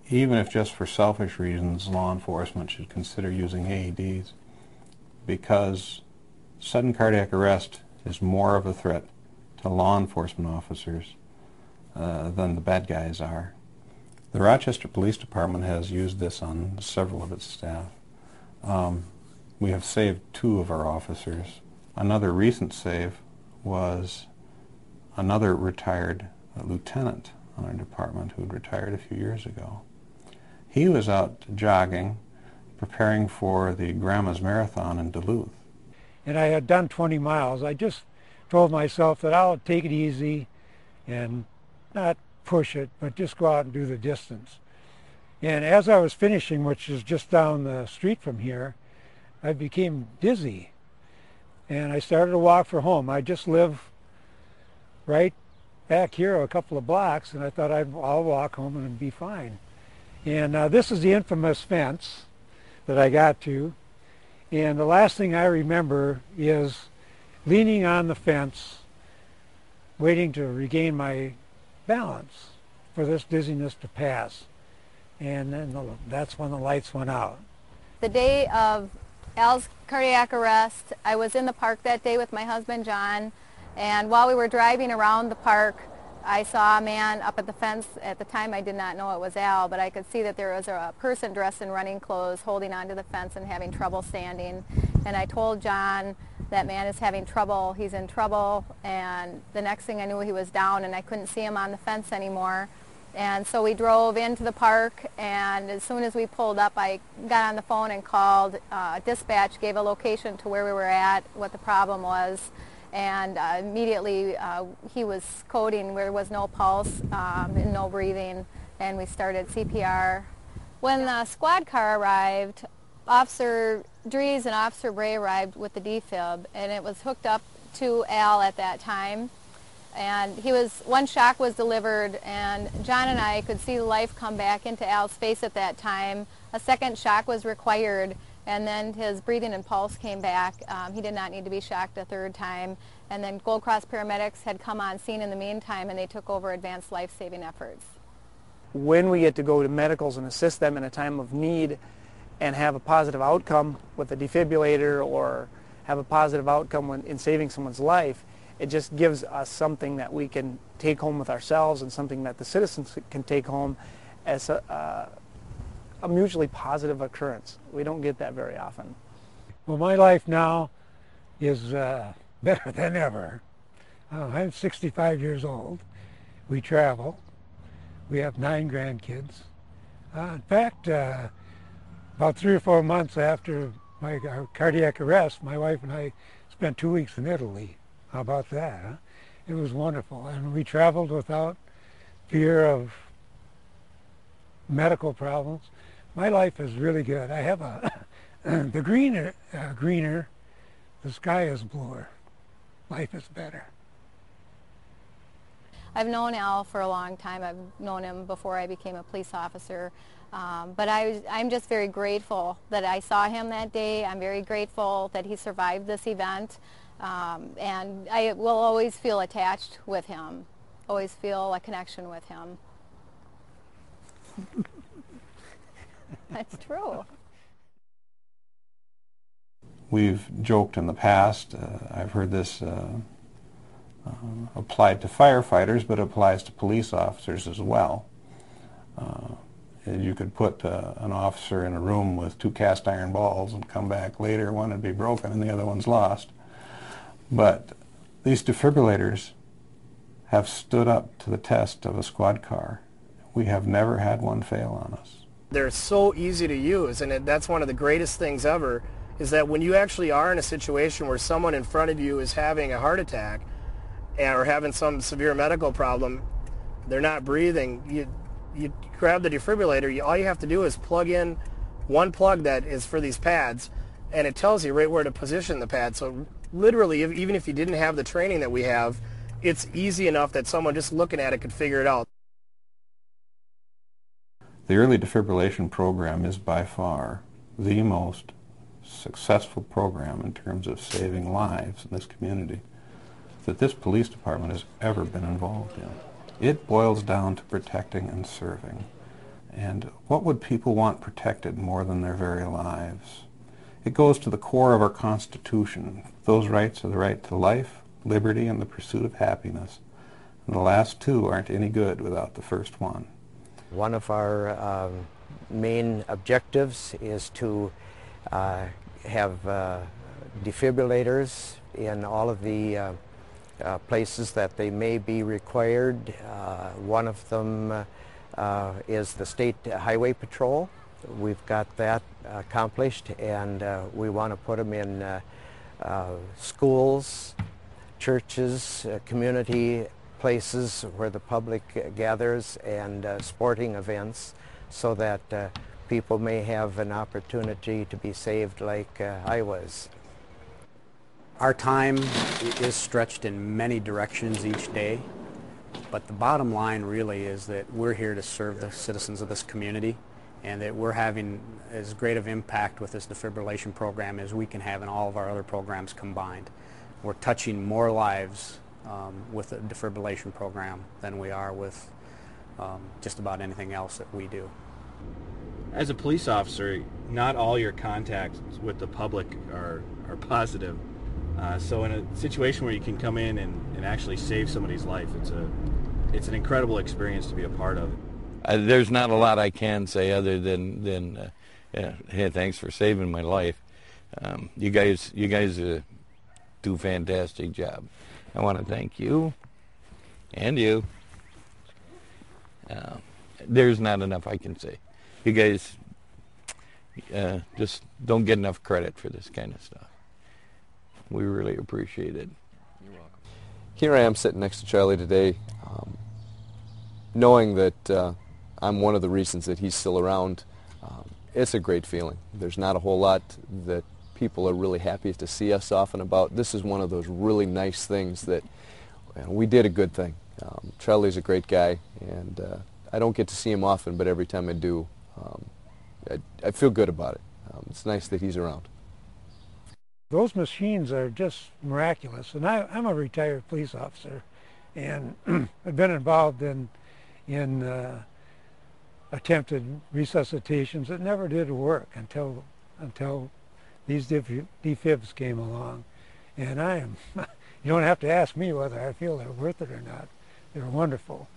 even if just for selfish reasons, law enforcement should consider using AEDs, because sudden cardiac arrest is more of a threat to law enforcement officers than the bad guys are. The Rochester Police Department has used this on several of its staff. We have saved 2 of our officers. Another recent save was another retired lieutenant on our department who had retired a few years ago. He was out jogging, preparing for the Grandma's Marathon in Duluth. And I had done 20 miles. I just told myself that I'll take it easy and not push it, but just go out and do the distance. And as I was finishing, which is just down the street from here, I became dizzy. And I started to walk for home. I just live right back here a couple of blocks, and I thought I'll walk home and be fine. And this is the infamous fence that I got to. And the last thing I remember is leaning on the fence, waiting to regain my balance for this dizziness to pass. And then that's when the lights went out. The day of Al's cardiac arrest, I was in the park that day with my husband John, and while we were driving around the park, I saw a man up at the fence. At the time I did not know it was Al, but I could see that there was a person dressed in running clothes holding onto the fence and having trouble standing. And I told John, that man is having trouble, he's in trouble, and the next thing I knew he was down and I couldn't see him on the fence anymore. And so we drove into the park, and as soon as we pulled up, I got on the phone and called dispatch, gave a location to where we were at, what the problem was, and immediately he was coding where there was no pulse and no breathing, and we started CPR. When the squad car arrived, Officer Dries and Officer Bray arrived with the defib, and it was hooked up to Al at that time. And one shock was delivered, and John and I could see the life come back into Al's face at that time. A second shock was required, and then his breathing and pulse came back. He did not need to be shocked a third time. And then Gold Cross paramedics had come on scene in the meantime, and they took over advanced life-saving efforts. When we get to go to medicals and assist them in a time of need and have a positive outcome with a defibrillator or have a positive outcome in saving someone's life, it just gives us something that we can take home with ourselves and something that the citizens can take home as a mutually positive occurrence. We don't get that very often. Well, my life now is better than ever. I'm 65 years old. We travel. We have 9 grandkids. In fact, about 3 or 4 months after our cardiac arrest, my wife and I spent 2 weeks in Italy. How about that, huh? It was wonderful, and we traveled without fear of medical problems. My life is really good. I have the greener, the sky is bluer. Life is better. I've known Al for a long time. I've known him before I became a police officer. But I'm just very grateful that I saw him that day. I'm very grateful that he survived this event. And I will always feel attached with him, always feel a connection with him. That's true. We've joked in the past, I've heard this applied to firefighters, but it applies to police officers as well. You could put an officer in a room with 2 cast iron balls and come back later, one would be broken and the other one's lost. But these defibrillators have stood up to the test of a squad car. We have never had one fail on us. They're so easy to use, and that's one of the greatest things ever, is that when you actually are in a situation where someone in front of you is having a heart attack or having some severe medical problem, they're not breathing, you grab the defibrillator, all you have to do is plug in one plug that is for these pads, and it tells you right where to position the pad. So literally, even if you didn't have the training that we have, it's easy enough that someone just looking at it could figure it out. The early defibrillation program is by far the most successful program in terms of saving lives in this community that this police department has ever been involved in. It boils down to protecting and serving. And what would people want protected more than their very lives? It goes to the core of our Constitution. Those rights are the right to life, liberty, and the pursuit of happiness. And the last two aren't any good without the first one. One of our main objectives is to have defibrillators in all of the places that they may be required. One of them is the State Highway Patrol. We've got that accomplished, and we want to put them in schools, churches, community places where the public gathers, and sporting events, so that people may have an opportunity to be saved like I was. Our time is stretched in many directions each day, but the bottom line really is that we're here to serve the citizens of this community, and that we're having as great of impact with this defibrillation program as we can have in all of our other programs combined. We're touching more lives with the defibrillation program than we are with just about anything else that we do. As a police officer, not all your contacts with the public are positive. So in a situation where you can come in and actually save somebody's life, it's an incredible experience to be a part of. There's not a lot I can say other than hey, thanks for saving my life. You guys do a fantastic job. I want to thank you and you. There's not enough I can say. You guys just don't get enough credit for this kind of stuff. We really appreciate it. You're welcome. Here I am sitting next to Charlie today, knowing that I'm one of the reasons that he's still around. It's a great feeling. There's not a whole lot that people are really happy to see us off and about. This is one of those really nice things that we did a good thing. Charlie's a great guy, and I don't get to see him often, but every time I do, I feel good about it. It's nice that he's around. Those machines are just miraculous, and I'm a retired police officer, and I've been involved in attempted resuscitations that never did work until these defibs came along. And you don't have to ask me whether I feel they're worth it or not. They're wonderful.